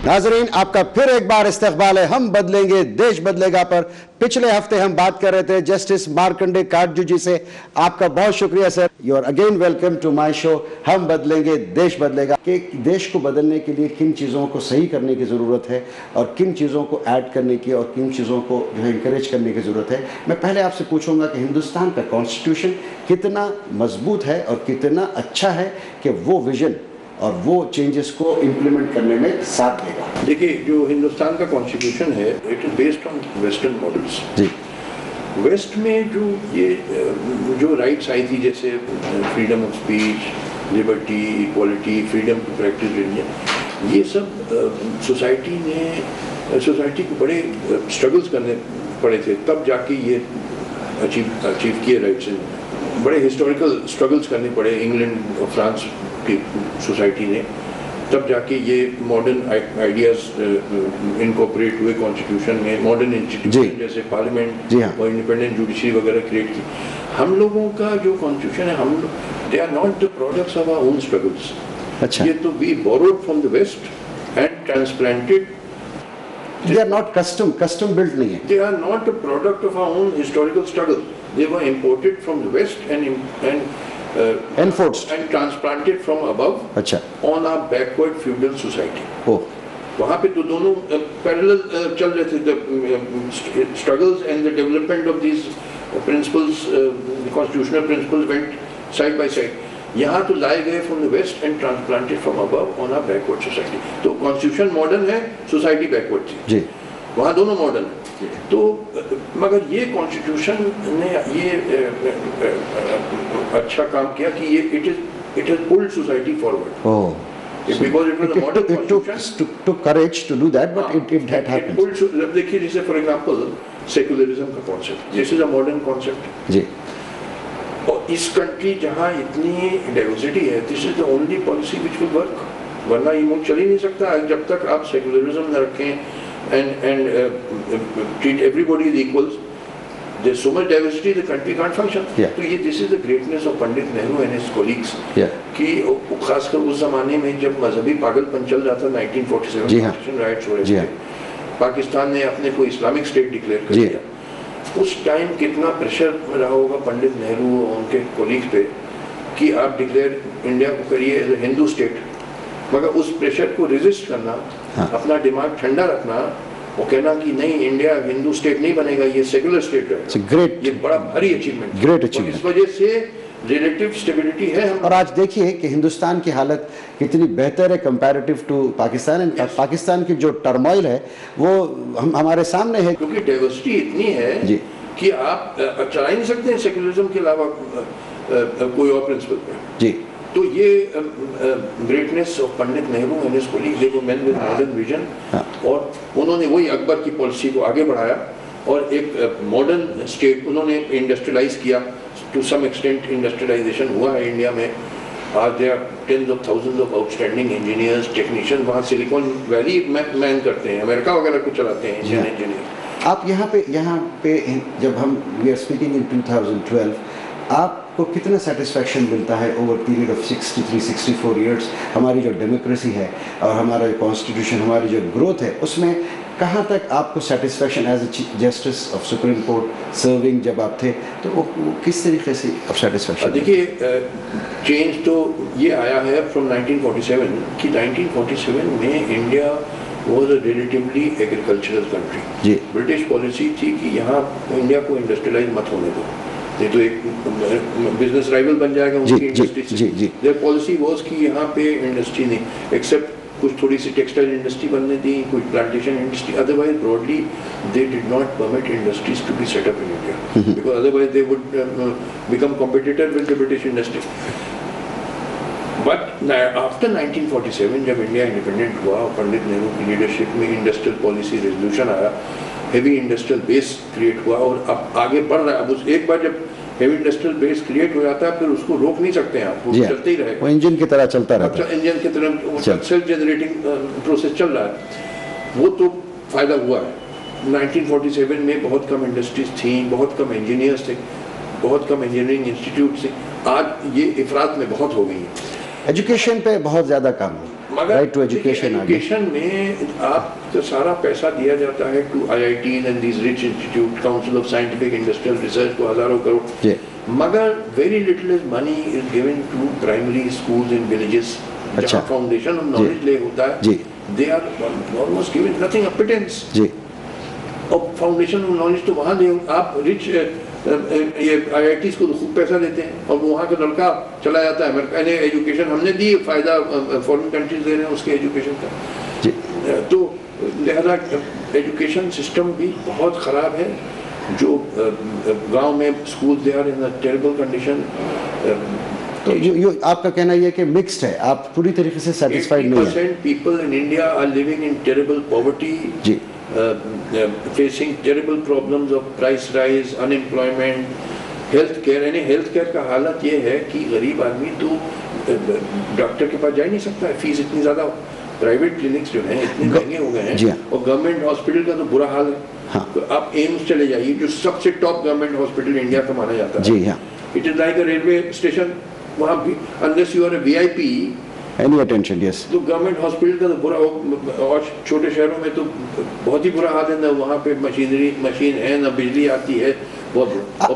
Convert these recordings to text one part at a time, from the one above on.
नाजरीन, आपका फिर एक बार इस्तकबाल है हम बदलेंगे देश बदलेगा पर। पिछले हफ्ते हम बात कर रहे थे जस्टिस मार्कंडे काटजू जी से। आपका बहुत शुक्रिया sir. You are again welcome to my show हम बदलेंगे देश बदलेगा। कि देश को बदलने के लिए किन चीज़ों को सही करने की ज़रूरत है और किन चीज़ों को ऐड करने की और किन चीज़ों को जो है इंकरेज करने की ज़रूरत है। मैं पहले आपसे पूछूंगा कि हिंदुस्तान का कॉन्स्टिट्यूशन कितना मजबूत है और कितना अच्छा है कि वो विजन और वो चेंजेस को इम्प्लीमेंट करने में साथ देगा। देखिए, जो हिंदुस्तान का कॉन्स्टिट्यूशन है it is based on western models. जी, वेस्ट में जो राइट्स आई थी, जैसे freedom of speech, liberty, equality, freedom to practice religion, ये सब सोसाइटी को बड़े स्ट्रगल्स करने पड़े थे, तब जाके ये अचीव किए राइट्स। बड़े हिस्टोरिकल स्ट्रगल्स करने पड़े इंग्लैंड और फ्रांस की सोसाइटी ने, तब जाके ये मॉडर्न आइडियाज इनकॉर्पोरेट हुए कॉन्स्टिट्यूशन में। मॉडर्न इंस्टीट्यूशन जैसे पार्लियामेंट और इंडिपेंडेंट जुडिशरी वगैरह क्रिएट की। हम लोगों का जो कॉन्स्टिट्यूशन है, हम they are not the products of our own struggles. अच्छा, ये तो we borrowed from the west and transplanted. They are not custom built नहीं है। They are not a product of our own historical struggle. They were imported from the West and enforced and transplanted from above. अच्छा। On our backward feudal society. Oh. वहाँ पे तो दोनों parallel चल रहे थे, the struggles and the development of these principles, the constitutional principles went side by side. यहाँ तो लाए गए from the west and transplanted from above on our backward society. तो कॉन्स्टिट्यूशन मॉडर्न है, सोसाइटी बैकवर्ड थी जी, वहाँ दोनों मॉडर्न है। तो मगर ये कॉन्स्टिट्यूशन ने ये अच्छा काम किया कि ये it has pulled society forward. Because it was a modern constitution. Took courage to do that, but it had happened. देखिए, जैसे फॉर एग्जाम्पल सेक्युलरिज्म का concept, this is a modern concept जी। और इस कंट्री जहाँ इतनी डाइवर्सिटी है, this is the only policy which will work. वरना ये मुल्क चल ही नहीं सकता जब तक आप सेक्युलरिज्म न रखें and treat everybody is equals. There's so much diversity, the country can't function. तो ये this is the greatness of Pandit Nehru and his colleagues. कि खासकर उस जमाने में जब मजहबी पागलपन चल रहा था, 1947 पार्टीशन राइट्स हो रहे थे, पाकिस्तान ने अपने को इस्लामिक स्टेट डिक्लेयर कर दिया। उस टाइम कितना प्रेशर रहा होगा पंडित नेहरू और उनके कोलीग्स पे कि आप डिक्लेयर इंडिया को करिए एज ए हिंदू स्टेट। मगर उस प्रेशर को रेजिस्ट करना, अपना दिमाग ठंडा रखना, वो कहना कि नहीं, इंडिया हिंदू स्टेट नहीं बनेगा, ये सेकुलर स्टेट है। ये बड़ा भारी अचीवमेंट, ग्रेट अचीवमेंट। इस वजह से रिलेटिव स्टेबिलिटी है। और आज देखिए कि हिंदुस्तान की हालत कितनी बेहतर है comparative to Pakistan. And Pakistan की जो टर्मोइल है वो हमारे सामने है, क्योंकि डाइवर्सिटी इतनी है जी कि आप चला ही नहीं सकते हैं सेकुलरिज्म के अलावा कोई और प्रिंसिपल पे जी। तो ये greatness of Pandit Nehru and his colleagues, they were main with modern vision, और उन्होंने वही अकबर की पॉलिसी को आगे बढ़ाया और एक मॉडर्न स्टेट उन्होंने इंडस्ट्रियलाइज किया। टू सम एक्सटेंट इंडस्ट्रियलाइजेशन हुआ है इंडिया में। आज there are tens of thousands of outstanding engineers, technician वहाँ सिलिकॉन वैली मैन करते हैं, अमेरिका वगैरह को चलाते हैं इंजीनियर। आप यहाँ पे जब हम वी आर स्पीकिंग इन 2012, आपको कितना सेटिस्फैक्शन मिलता है ओवर पीरियड ऑफ 63-64 ईयर्स? हमारी जो डेमोक्रेसी है और हमारा जो कॉन्स्टिट्यूशन, हमारी जो ग्रोथ है, उसमें कहाँ तक आपको satisfaction as a justice of supreme court serving जब आप थे, तो वो किस तरीके से आप सेटिस्फैक्शन? देखिए, चेंज तो ये आया है फ्रॉम 1947 कि 1947 में India was a relatively agricultural country जी। ब्रिटिश पॉलिसी थी कि यहाँ इंडिया को इंडस्ट्रियलाइज मत होने दो, नहीं तो एक बिजनेस राइवल बन जाएगा उनकी इंडस्ट्री से। देयर पॉलिसी वाज कि यहाँ पे इंडस्ट्री नहीं, एक्सेप्ट कुछ थोड़ी सी टेक्सटाइल इंडस्ट्री बनने दी, कुछ plantation industry, otherwise broadly they did not permit industries to be set up in India, because otherwise they would become competitor with the British industry. But after 1947 जब India independent हुआ, पंडित नेहरू की leadership में industrial policy resolution आया, heavy industrial base create हुआ और अब आगे बढ़ रहा है। अब उस एक बार जब हेवी इंडस्ट्रियल बेस क्रिएट हो जाता है, फिर उसको रोक नहीं सकते हैं आप, वो चलते ही रहेगा, वो इंजन की तरह चलता रहता है। इंजन की तरह सेल्फ जनरेटिंग प्रोसेस चल रहा है, वो तो फायदा हुआ है। 1947 में बहुत कम इंडस्ट्रीज थी, बहुत कम इंजीनियर्स थे, बहुत कम इंजीनियरिंग इंस्टीट्यूट थे। आज ये इफरात में बहुत हो गई है। एजुकेशन पे बहुत ज़्यादा काम राइट टू एजुकेशन आ गया। एजुकेशन में आप तो सारा पैसा दिया जाता है to IITs and these rich institute, council of scientific industrial research को हजारों करोड़, मगर very little is money is given to primary schools in villages जहाँ फाउंडेशन ऑफ नॉलेज ले होता है। They are almost given nothing, a pittance. और foundation of knowledge तो वहाँ दे, आप रिच ये IITs को तो खूब पैसा देते हैं और वहाँ का लड़का चला जाता है अमेरिका। एजुकेशन हमने दी, फायदा फॉरेन कंट्रीज दे रहे हैं उसके एजुकेशन का। तो लिहाजा एजुकेशन सिस्टम भी बहुत ख़राब है। जो गांव में school they are in a terrible condition. तो यो आपका कहना ये है कि मिक्स्ड है, आप पूरी तरीके से सेटिस्फाइड नहीं है। 80% people in India are living in terrible poverty, जी, facing terrible problems of price rise, unemployment, health care। यानी हेल्थ केयर का हालत ये है कि गरीब आदमी तो डॉक्टर के पास जा ही नहीं सकता है, फीस इतनी ज़्यादा। प्राइवेट क्लिनिक्स जो हैं इतने महंगे हो गए हैं और गवर्नमेंट हॉस्पिटल का तो बुरा हाल है। हाँ। तो आप एम्स चले जाइए जो सबसे टॉप गवर्नमेंट हॉस्पिटल इंडिया का माना जाता है। जी हाँ। It is like a railway station, वहाँ भी unless you are a VIP any attention, yes. तो गवर्नमेंट हॉस्पिटल का तो बुरा, और छोटे शहरों में तो बहुत ही बुरा हाल है ना, वहाँ पे मशीन है ना, बिजली आती है, और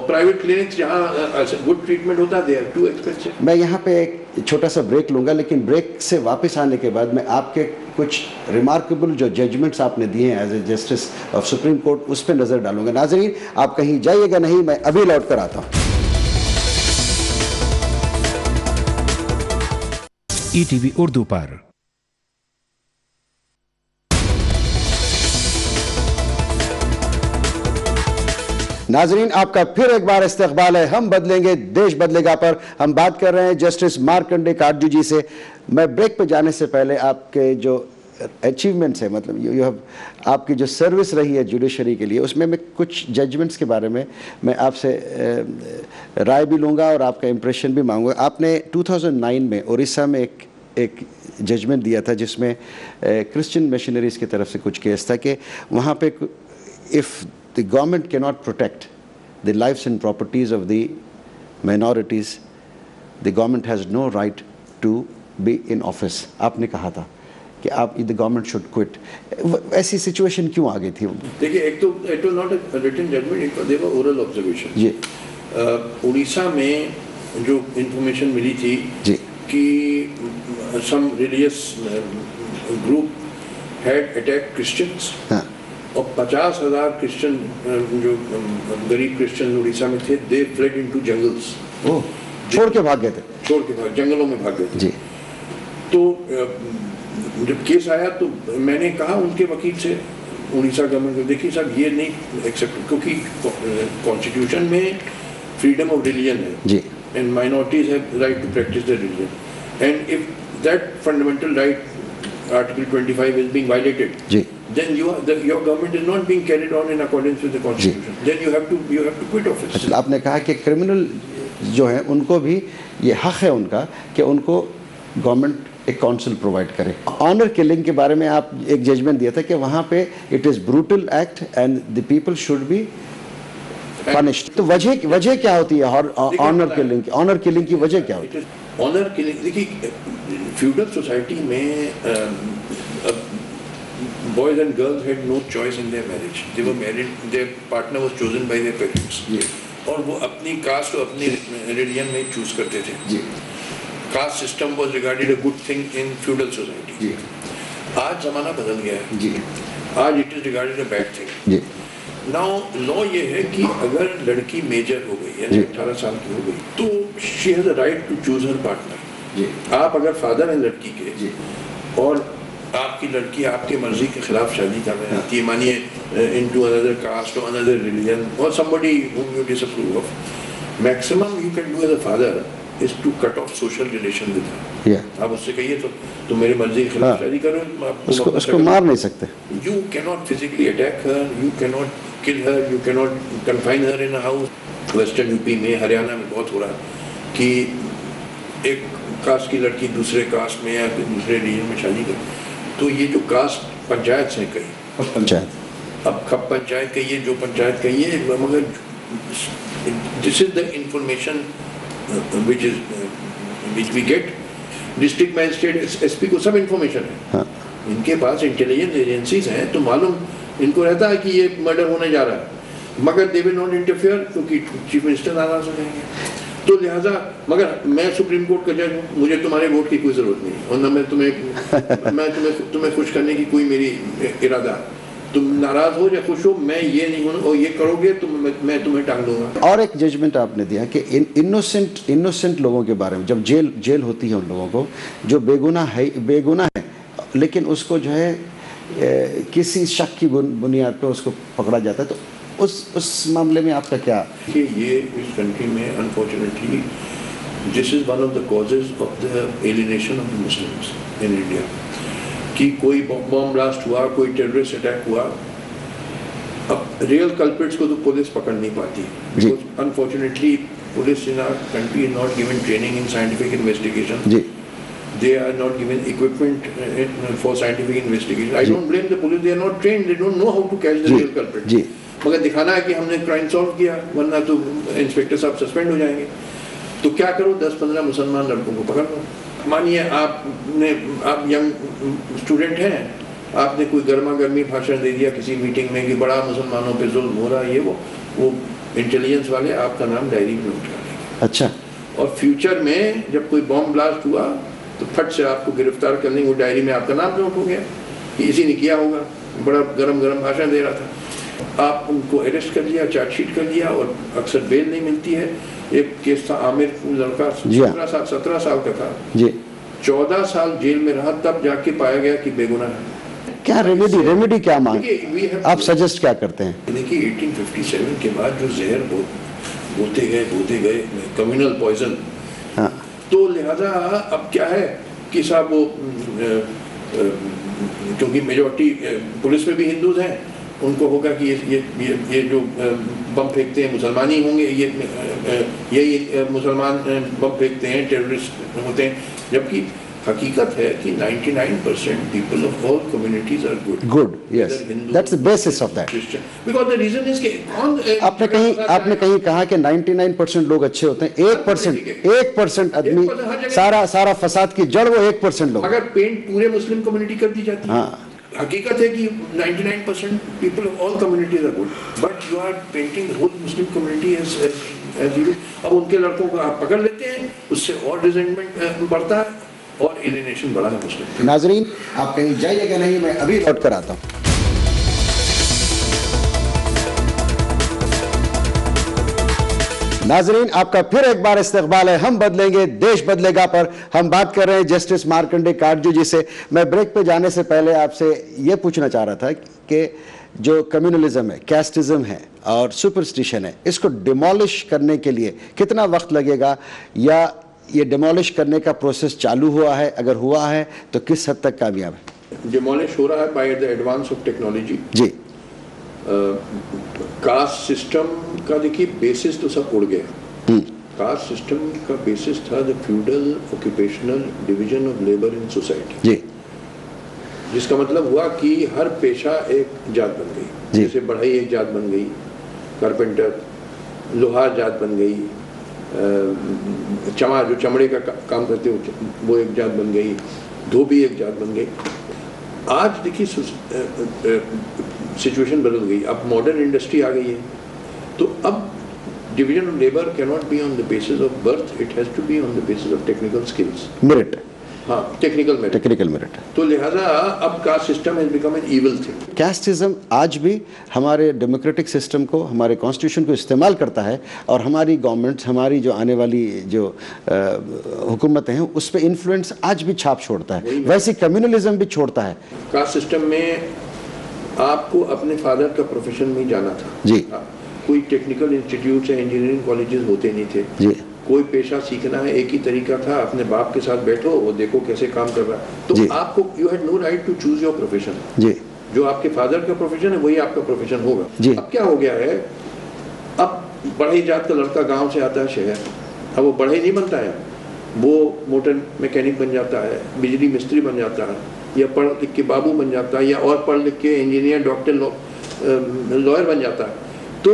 प्राइवेट क्लिनिक्स जहाँ गुड ट्रीटमेंट होता है दे आर टू एक्सपेंसिव। मैं यहाँ पे एक छोटा सा ब्रेक लूँगा, लेकिन ब्रेक से वापस आने के बाद मैं आपके कुछ रिमार्केबल जो जजमेंट्स आपने दिए हैं as a justice of supreme court, उस पर नज़र डालूंगा। नाज़रीन, आप कहीं जाइएगा नहीं, मैं अभी लौट कर आता हूँ। ETV उर्दू पर नाजरीन, आपका फिर एक बार इस्तकबाल है हम बदलेंगे देश बदलेगा पर। हम बात कर रहे हैं जस्टिस मार्कंडे काटजू जी से। मैं ब्रेक पे जाने से पहले आपके जो अचीवमेंट्स है, मतलब यू हैव, आपकी जो सर्विस रही है जुडिशरी के लिए, उसमें मैं कुछ जजमेंट्स के बारे में मैं आपसे राय भी लूँगा और आपका इम्प्रेशन भी मांगूंगा। आपने 2009 में उड़ीसा में एक जजमेंट दिया था जिसमें क्रिश्चियन मिशनरीज की तरफ से कुछ केस था कि वहाँ पे if the government cannot protect the lives and properties of the minorities, the government has no right to be in office। आपने कहा था कि आप the government should quit। ऐसी सिचुएशन क्यों आ गई थी? देखिए, एक तो it was not a written judgment, it was a oral observation। जी। उड़ीसा में जो इंफॉर्मेशन मिली थी जी कि some religious group had attacked Christians। हाँ। और 50,000 क्रिश्चियन जो गरीब क्रिश्चियन उड़ीसा में थे, दे फ्लेड इनटू जंगल्स। ओह, छोड़ के भाग गए थे? छोड़ के भाग, जंगलों में भाग गए थे। जी। तो जब केस आया तो मैंने कहा उनके वकील से, उड़ीसा गवर्नमेंट को, देखिए साहब ये नहीं एक्सेप्ट, क्योंकि कॉन्स्टिट्यूशन में फ्रीडम ऑफ रिलीजन है जी, and minorities have right to practise their religion, and if that fundamental right Article 25 is being violated, then your government is not being carried on in accordance with the constitution। Then you have to quit office। अच्छा, आपने कहा कि criminal जो है उनको भी ये हक है उनका कि उनको गवर्नमेंट एक काउंसिल प्रोवाइड करे। ऑनर किलिंग के बारे में आप एक जजमेंट दिया था कि वहाँ पे it is brutal act and the people should be punished. तो वजह क्या होती है ऑनर किलिंग की? ऑनर किलिंग की वजह क्या होती है? ऑनर किलिंग, देखिए फ्यूडल सोसाइटी में boys and girls had no choice in their marriage। they were married, their partner was chosen by their parents। और वो अपनी कास्ट और अपनी रिलीजन में चूज करते थे। Caste system was regarded a good thing in feudal society। आज जमाना बदल गया है, आज it is regarded a bad thing। Now law ये है कि अगर लड़की मेजर हो गई है, 18 साल की हो गई, तो she has a right to choose her partner. आप अगर फादर हैं लड़की के और आपकी लड़की आपके मर्जी के खिलाफ शादी करने आती है, मानिए इनटू अनदर कास्ट और अनदर रिलीजन और somebody whom you disapprove of, maximum you can do as a father is to cut off social relation with her। आप उससे कहिए तो मेरे मर्जी के खिलाफ शादी करो, उसको मार नहीं सकते। You cannot physically attack her, you cannot kill her, you cannot confine her in a house। Western UP में, हरियाणा में बहुत हो रहा है कि एक कास्ट की लड़की दूसरे कास्ट में या दूसरे रीजन में शादी करे, तो ये जो कास्ट पंचायत से कही, पंचायत अब खप पंचायत कहिए, जो पंचायत कहिए, मगर this is the information which we get district magistrate, SP को सब इंफॉर्मेशन है। हाँ। इनके पास इंटेलिजेंस एजेंसीज हैं, तो मालूम इनको रहता है कि ये मर्डर होने जा रहा है, मगर दे विल नॉट इंटरफेयर क्योंकि चीफ मिनिस्टर नाराज हो जाएंगे। तो लिहाजा, मगर मैं सुप्रीम कोर्ट का जज हूँ, मुझे तुम्हारे वोट की कोई जरूरत नहीं, और न मैं तुम्हें खुश करने की कोई मेरी इरादा। तुम नाराज हो या खुश हो, मैं ये नहीं हूँ, और ये करोगे तो मैं तुम्हें टांग दूंगा। और एक जजमेंट आपने दिया कि इनोसेंट लोगों के बारे में, जब जेल होती है उन लोगों को जो बेगुनाह है, लेकिन उसको जो है किसी शक की बुनियाद पर उसको पकड़ा जाता है, तो उस मामले में आपका क्या? कि ये इस कंट्री में unfortunately this is one of the causes of the alienation of Muslims in India, कि कोई बॉम्ब ब्लास्ट हुआ, कोई टेररिस्ट अटैक हुआ, अब रियल कल्प्रिट्स को तो पुलिस पकड़ नहीं पाती, because unfortunately police in our country is not given training in scientific investigation, they are not given equipment for scientific investigation. I don't blame the police, they are not trained, they don't know how to catch the real culprit. मगर दिखाना है कि हमने crime solve किया, वरना तो inspector साहब suspend हो जाएंगे। तो क्या करो, 10-15 मुसलमान लड़कों को पकड़ लो। मानिए आप यंग स्टूडेंट हैं, आपने कोई गर्मा गर्मी भाषण दे दिया किसी मीटिंग में कि बड़ा मुसलमानों पे जुल्म हो रहा है, ये वो इंटेलिजेंस वाले आपका नाम डायरी में उठा लेंगे। अच्छा। और फ्यूचर में जब कोई बॉम्ब ब्लास्ट हुआ तो फट से आपको गिरफ्तार करने, वो डायरी में आपका नाम नोट हो गया कि इसी ने किया होगा, बड़ा गरम भाषण दे रहा था। आप उनको अरेस्ट कर लिया, चार्जशीट कर लिया, और अक्सर बेल नहीं मिलती है। एक केस था, आमिर लड़का 17 साल का था, 14 साल जेल में रहा, तब जाके पाया गया कि बेगुनाह है। क्या रेमेडी क्या मांगे आप, सजेस्ट क्या करते हैं? देखिए 1857 के बाद जो जहर बोते गए कम्युनल पॉइजन, तो लिहाजा अब क्या है कि साहब वो क्योंकि मेजॉरिटी पुलिस में भी हिंदूज हैं, उनको होगा कि ये जो बम फेंकते हैं मुसलमान ही होंगे, यही मुसलमान बम फेंकते हैं, टेररिस्ट होते हैं, जबकि हकीकत है कि 99% people of all communities are good. Yes. That's the basis of that. Because the reason is कि आपने कहीं कहा कि 99% लोग अच्छे होते हैं, 1% आदमी, सारा फसाद की जड़ वो 1% लोग। अगर पेंट पूरे मुस्लिम कम्युनिटी कर दी जाती है, हकीकत है कि 99% people of all communities are good, but you are painting the whole Muslim community as evil. अब उनके लड़कों को आप पकड़ लेते हैं, उससे और रिजेंटमेंट बढ़ता है और एलिनेशन बढ़ा है मुस्लिम। नाजरीन, आप कहीं जाइएगा नहीं, मैं अभी लौट कर आता हूँ। नाजरीन, आपका फिर एक बार इस्तकबाल है हम बदलेंगे देश बदलेगा पर। हम बात कर रहे हैं जस्टिस मार्कंडे काटजू जी से। मैं ब्रेक पे जाने से पहले आपसे ये पूछना चाह रहा था कि जो कम्युनलिज्म है, कैस्टिज्म है और सुपरस्टिशन है, इसको डिमोलिश करने के लिए कितना वक्त लगेगा, या ये डिमोलिश करने का प्रोसेस चालू हुआ है, अगर हुआ है तो किस हद तक कामयाब है? डिमोलिश हो रहा है by the advance of technology. जी। कास्ट सिस्टम का देखिए बेसिस तो सब उड़ गया। कास्ट सिस्टम का बेसिस था the feudal occupational division of labour in society. जी। जिसका मतलब हुआ कि हर पेशा एक जात बन गई। जैसे बढ़ई एक जात बन गई, कारपेंटर, लोहार जात बन गई, जो चमड़े का काम करते हो वो एक जात बन गई, धोबी एक जात बन गई। आज देखिए सिचुएशन बदल गई, अब मॉडर्न इंडस्ट्री आ गई है, तो अब division of labour can not be on the basis of birth, it has to be on the basis of technical skills, merit. हाँ, टेक्निकल मेरिट। तो लिहाजा अब caste system has become an evil thing. Casteism आज भी हमारे democratic system को, हमारे constitution को इस्तेमाल करता है, और हमारी गवर्नमेंट, हमारी जो आने वाली जो हुकूमतें हैं उस पर इन्फ्लुएंस आज भी छाप छोड़ता है, वैसे कम्युनलिज्म भी छोड़ता है। कास्ट सिस्टम में आपको अपने फादर का प्रोफेशन में जाना था जी। कोई टेक्निकल इंस्टीट्यूट या इंजीनियरिंग कॉलेजेस होते नहीं थे जी। कोई पेशा सीखना है, एक ही तरीका था, अपने बाप के साथ बैठो, वो देखो कैसे काम कर रहा है, तो आपको you had no right to choose your profession. जी। जो आपके फादर का प्रोफेशन है वही आपका प्रोफेशन होगा। अब क्या हो गया है, अब बढ़ई जात का लड़का गांव से आता है शहर, अब वो बढ़ई नहीं बनता है, वो मोटर मैकेनिक बन जाता है, बिजली मिस्त्री बन जाता है, या पढ़ लिख के बाबू बन जाता है, या और पढ़ लिख के इंजीनियर, डॉक्टर, लॉयर बन जाता है। तो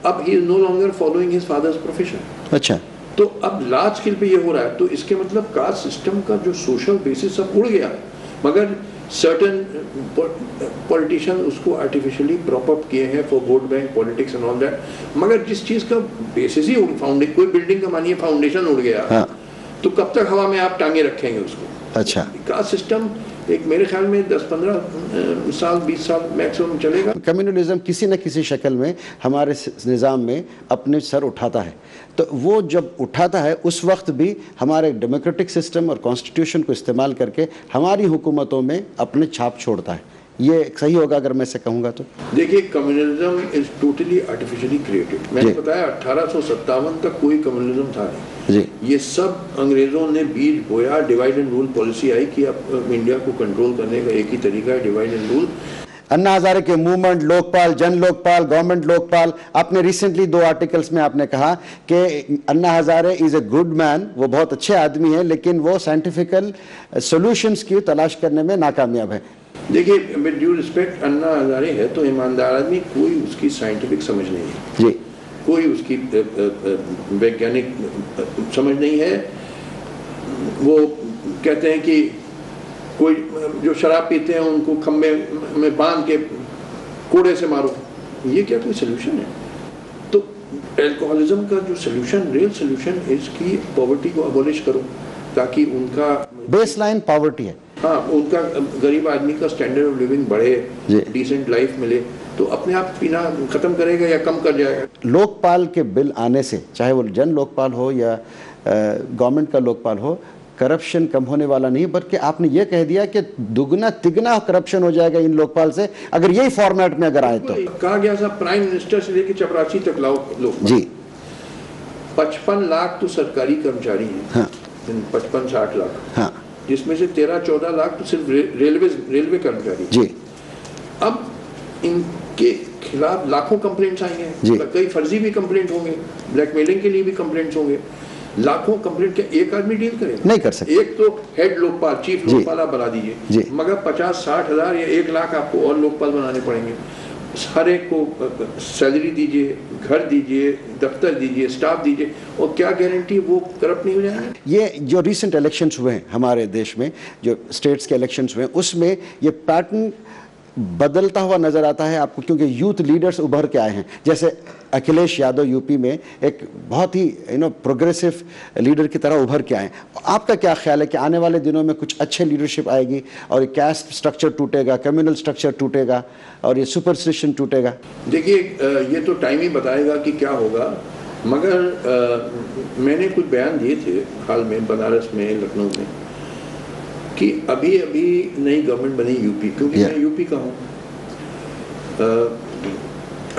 अब he is no longer following his father's profession. अच्छा। तो अब लार्ज स्केल पे ये हो रहा है, तो इसके मतलब कास्ट सिस्टम का जो सोशल बेसिस सब उड़ गया, मगर सर्टन पॉलिटिशियन उसको आर्टिफिशियली प्रॉप अप किए हैं for vote bank politics and all that, मगर जिस चीज़ का बेसिस ही फाउंडेशन, कोई बिल्डिंग का मानिए फाउंडेशन उड़ गया, हाँ। तो कब तक हवा में आप टांगे रखेंगे उसको? अच्छा, कास्ट सिस्टम एक मेरे ख्याल में 10-15 साल 20 साल मैक्सिमम चलेगा। कम्युनलिज्म किसी न किसी शक्ल में हमारे निज़ाम में अपने सर उठाता है, तो वो जब उठाता है उस वक्त भी हमारे डेमोक्रेटिक सिस्टम और कॉन्स्टिट्यूशन को इस्तेमाल करके हमारी हुकूमतों में अपने छाप छोड़ता है। ये सही होगा अगर मैं से कहूँगा तो? देखिए, communalism is totally artificially created. मैंने बताया 1857 तक कोई कम्युनलिज्म था नहीं जी। ये सब अंग्रेजों ने बीज बोया, डिवाइड एंड रूल पॉलिसी आई कि अब इंडिया को कंट्रोल करने का एक ही तरीका है, divide and rule. Anna Hazare के मूवमेंट, लोकपाल, जन लोकपाल, गवर्नमेंट लोकपाल, आपने रिसेंटली 2 आर्टिकल्स में आपने कहा कि Anna Hazare is a good man, वो बहुत अच्छे आदमी है, लेकिन वो साइंटिफिकल सॉल्यूशंस की तलाश करने में नाकामयाब है। देखिए, with due respect, Anna Hazare है तो ईमानदार आदमी, कोई उसकी साइंटिफिक समझ नहीं है जी, कोई उसकी वैज्ञानिक समझ नहीं है। वो कहते हैं कि कोई जो शराब पीते हैं उनको खम्भे में बांध के कोड़े से मारो, ये क्या कोई सोल्यूशन है? तो अल्कोहलिज्म का जो सोल्यूशन, रियल सोल्यूशन इसकी पॉवर्टी को अबॉलिश करो, ताकि उनका बेसलाइन पॉवर्टी है। हाँ, उनका गरीब आदमी का स्टैंडर्ड ऑफ लिविंग बढ़े, डिसेंट लाइफ मिले, तो अपने आप पीना खत्म करेगा या कम कर जाएगा। लोकपाल के बिल आने से, चाहे वो जन लोकपाल हो या गवर्नमेंट का लोकपाल हो, करप्शन कम होने वाला नहीं, बल्कि आपने ये कह दिया कि दुगना तिगना करप्शन हो जाएगा इन लोकपाल से, अगर यही फॉर्मेट में अगर आए तो। कहा गया था प्राइम मिनिस्टर से लेकर चपरासी तक लाओ लोकपाल जी। 55 लाख तो सरकारी कर्मचारी हैं। हाँ। 55-60 लाख, हाँ, जिसमें से 13-14 लाख तो सिर्फ रेलवे कर्मचारी। जी। अब इनके खिलाफ लाखों कंप्लेंट्स आएंगे, कई फर्जी भी कंप्लेंट होंगे, ब्लैकमेलिंग के लिए भी कंप्लेंट्स होंगे, लाखों कंप्लेंट के एक आदमी डील करे? नहीं कर सकते। एक तो हेड लोकपाल, चीफ लोकपाल आप बना दीजिए, मगर 50-60 हज़ार या 1 लाख आपको और लोकपाल बनाने पड़ेंगे। हर एक को सैलरी दीजिए, घर दीजिए, दफ्तर दीजिए, स्टाफ दीजिए, और क्या गारंटी वो करप्ट नहीं हो जाएंगे? ये जो रिसेंट इलेक्शंस हुए हैं हमारे देश में, जो स्टेट्स के इलेक्शंस हुए हैं, उसमें ये पैटर्न बदलता हुआ नजर आता है आपको, क्योंकि यूथ लीडर्स उभर के आए हैं। जैसे अखिलेश यादव यूपी में एक बहुत ही प्रोग्रेसिव लीडर की तरह उभर के आए। आपका क्या ख्याल है कि आने वाले दिनों में कुछ अच्छे लीडरशिप आएगी और ये कैस्ट स्ट्रक्चर टूटेगा, कम्युनल स्ट्रक्चर टूटेगा और ये सुपरस्टिशन टूटेगा? देखिए, ये तो टाइम ही बताएगा कि क्या होगा, मगर मैंने कुछ बयान दिए थे हाल में बनारस में, लखनऊ में, कि अभी अभी नई गवर्नमेंट बनी यूपी, क्योंकि मैं यूपी का हूँ।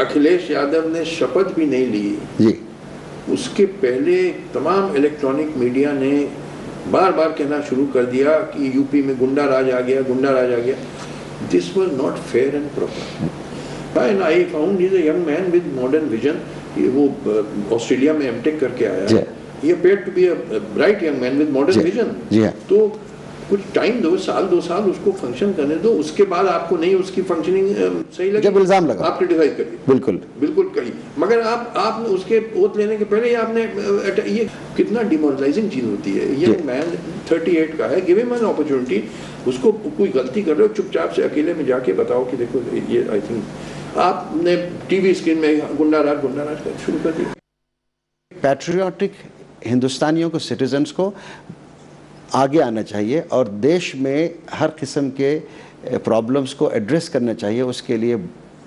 अखिलेश यादव ने शपथ भी नहीं ली जी। उसके पहले तमाम इलेक्ट्रॉनिक मीडिया ने बार बार कहना शुरू कर दिया कि यूपी में गुंडा राज आ गया, गुंडा राज आ गया। This was not fair and proper. And I found he is a young man with modern vision. वो ऑस्ट्रेलिया में एमटेक करके आया। He appeared to be a bright young man with modern vision. तो कुछ टाइम दो, साल 2 साल उसको फंक्शन करने दो, उसके बाद आपको नहीं उसकी फंक्शनिंग सही लगे, जब इल्जाम लगा आप क्रिटिसाइज करिए, बिल्कुल करिए, मगर आप उसके ओथ लेने के पहले ही आपने ये कितना डिमोरलाइजिंग चीज होती है। ये मैन 38 का है, गिव हिम एन अपॉर्चुनिटी। उसको कोई गलती कर रहे हो, चुपचाप से अकेले में जाके बताओ कि देखो ये, आई थिंक आपने टीवी स्क्रीन में गुंडा राज शुरू कर दिया। पैट्रियोटिक हिंदुस्तानियों को, सिटीजन्स को आगे आना चाहिए और देश में हर किस्म के प्रॉब्लम्स को एड्रेस करना चाहिए। उसके लिए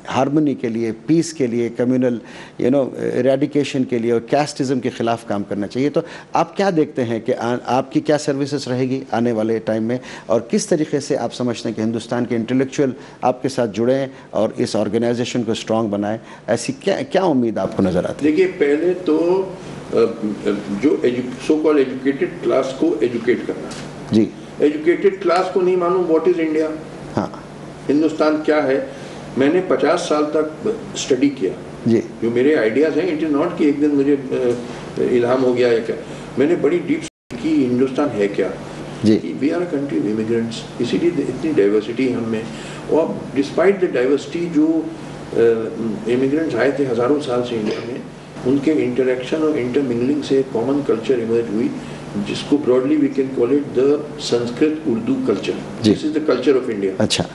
हार्मनी के लिए, पीस के लिए, कम्युनल इरेडिकेशन के लिए और कैस्टिज्म के ख़िलाफ़ काम करना चाहिए। तो आप क्या देखते हैं कि आपकी क्या सर्विसेज रहेगी आने वाले टाइम में, और किस तरीके से आप समझते हैं कि हिंदुस्तान के इंटेलेक्चुअल आपके साथ जुड़ें और इस ऑर्गेनाइजेशन को स्ट्रॉन्ग बनाएं? ऐसी क्या उम्मीद आपको नज़र आती है? देखिए, पहले तो जो सो कॉल्ड एजुकेटेड क्लास को एजुकेट करना जी। एजुकेटेड क्लास को नहीं मालूम व्हाट इज इंडिया, हाँ, हिंदुस्तान क्या है। मैंने 50 साल तक स्टडी किया जी। जो मेरे आइडियाज़ हैं, इट इज़ नॉट कि एक दिन मुझे इल्हाम हो गया है क्या। मैंने बड़ी डीप की हिंदुस्तान है क्या जी। We are a country of immigrants, इसीलिए इतनी डाइवर्सिटी हम में। और डिस्पाइट द डाइवर्सिटी जो इमिग्रेंट्स आए थे हज़ारों साल से इंडिया में, उनके इंटरेक्शन और इंटरमिंगलिंग से कॉमन कल्चर इमर्ज हुई, जिसको broadly we can call it the Sanskrit Urdu culture. This is the culture of India. अच्छा,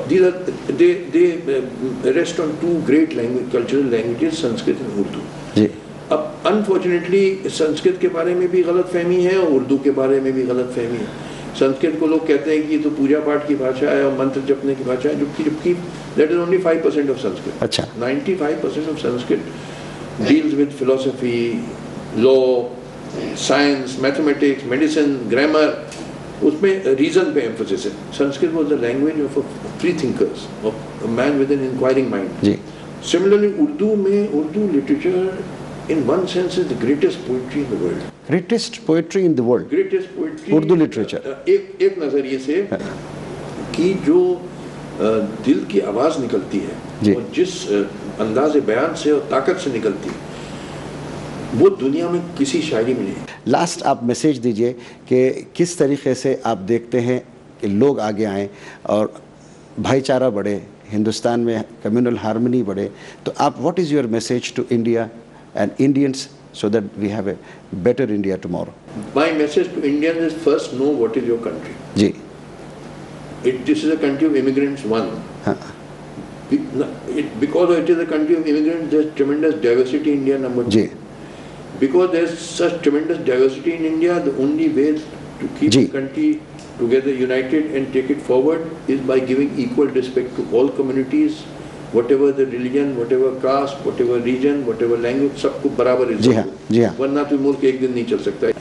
these are they rest on two great cultural languages, Sanskrit और उर्दू। जी। अब अनफॉर्चुनेटली संस्कृत के बारे में भी गलत फहमी है और उर्दू के बारे में भी गलत फहमी है। संस्कृत को लोग कहते हैं कि ये तो पूजा पाठ की भाषा है और मंत्र जपने की भाषा है, जबकि that is only 5% of Sanskrit. अच्छा। 95% of Sanskrit deals with philosophy, law, science, mathematics, medicine, grammar, उसमें रीजन पे एम्फोसिस है। Sanskrit was the language of free thinkers, of a man with an inquiring mind. जी। सिमिलरली उर्दू में, Urdu literature in one sense is the greatest poetry in the world. Greatest poetry in the world. Greatest poetry. Urdu literature. एक नजरिए से कि जो दिल की आवाज निकलती है और जिस अंदाज बयान से और ताकत से निकलती है, वो दुनिया में किसी शायरी में नहीं। लास्ट आप मैसेज दीजिए कि किस तरीके से आप देखते हैं कि लोग आगे आएँ और भाईचारा बढ़े, हिंदुस्तान में कम्युनल हार्मनी बढ़े, तो आप what is your message to India and Indians so that we have a better India tomorrow? My message to Indians is first know what is your country. जी। This is a country of immigrants, one. हाँ। Because it is a country of immigrants, there's tremendous diversity in India, number two. जी। Because there's such tremendous diversity in India, the only way to keep जी। the country together, united and take it forward is by giving equal respect to all communities, whatever the religion, whatever caste, whatever region, whatever language, सबको बराबर इज्जत। जी हाँ, जी हाँ। वरना तो मुल्क एक दिन नहीं चल सकता है।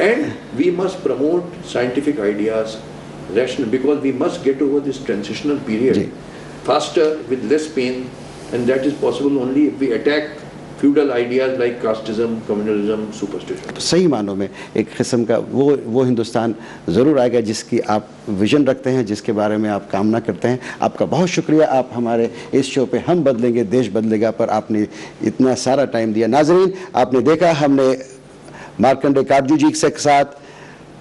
And we must promote scientific ideas, rational, because we must get over this transitional period ji. faster with less pain, and that is possible only if we attack feudal ideas like casteism, communalism, superstition. सही मानों में एक किस्म का वो हिंदुस्तान ज़रूर आएगा जिसकी आप विजन रखते हैं, जिसके बारे में आप कामना करते हैं। आपका बहुत शुक्रिया, आप हमारे इस शो पे हम बदलेंगे देश बदलेगा पर आपने इतना सारा टाइम दिया। नाजरीन, आपने देखा हमने मार्कंडे काटजू जी के साथ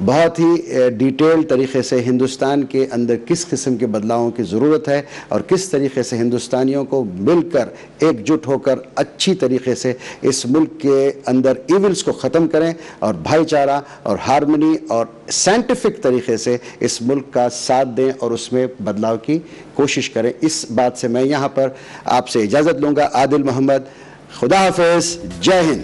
बहुत ही डिटेल तरीके से हिंदुस्तान के अंदर किस किस्म के बदलावों की ज़रूरत है और किस तरीके से हिंदुस्तानियों को मिलकर एकजुट होकर अच्छी तरीके से इस मुल्क के अंदर इविल्स को ख़त्म करें और भाईचारा और हार्मनी और साइंटिफिक तरीके से इस मुल्क का साथ दें और उसमें बदलाव की कोशिश करें। इस बात से मैं यहाँ पर आपसे इजाज़त लूँगा। आदिल मोहम्मद, खुदा हाफिज़, जय हिंद।